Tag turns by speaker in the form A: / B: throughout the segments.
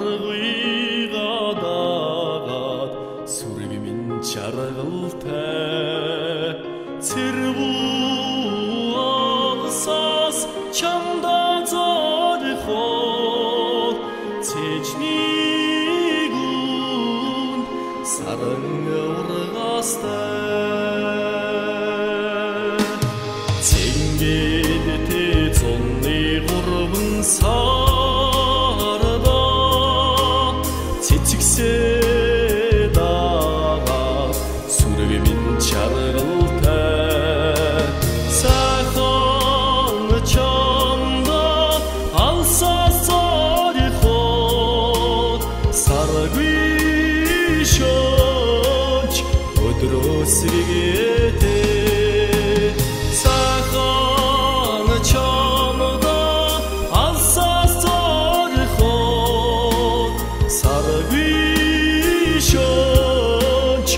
A: аргыйга дагат сүрэг минь чаргалтай цэрвуагсаас чамда зорихоо цэжнийг үн саран ургастай цэнгэдтэй зонны гурван сарда цэцэгсээ дагаад сүрэг минь чаргалтай сайхан чамда алсаас зорихоо саргүй шоч өдрөөс сэргээтэй сайхан чамда алсаас зорихоо саргүй шоч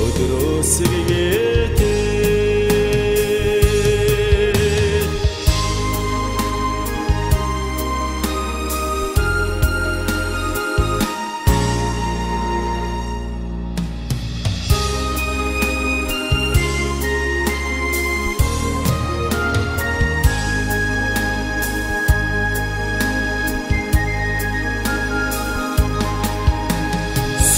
A: өдрөөс сэргээтэй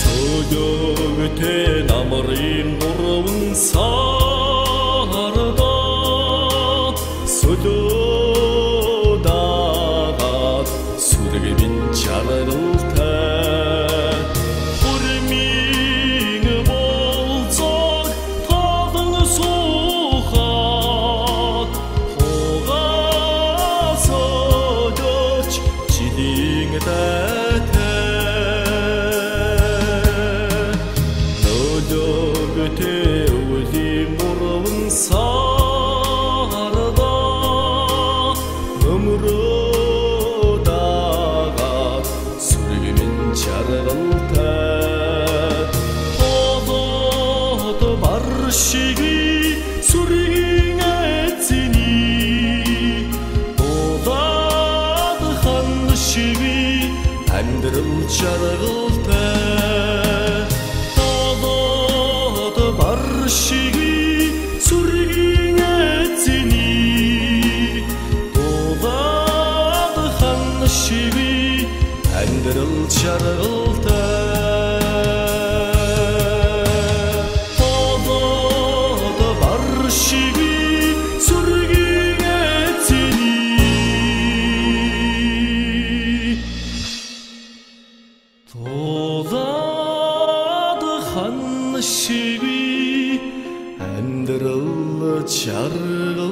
A: Södögтэй намрын гурван сарда сөдөө дагаад сүрэг минь чаргалтай хурмын болцог таван сухад хугас өдөж жилийн Södögтэй үлийн гурван сарда өмрөө дагаад сүрэг минь чаргалтай одод бар шиги сүргийн эзэний удаад хан шиги амьдрал чаргалтай бар шиги сүргийн эзэний удаад хан шиги амьдрал чаргалтай одод бар шиги сүргийн эзэний удаад хан шиги амьдрал чаргалтай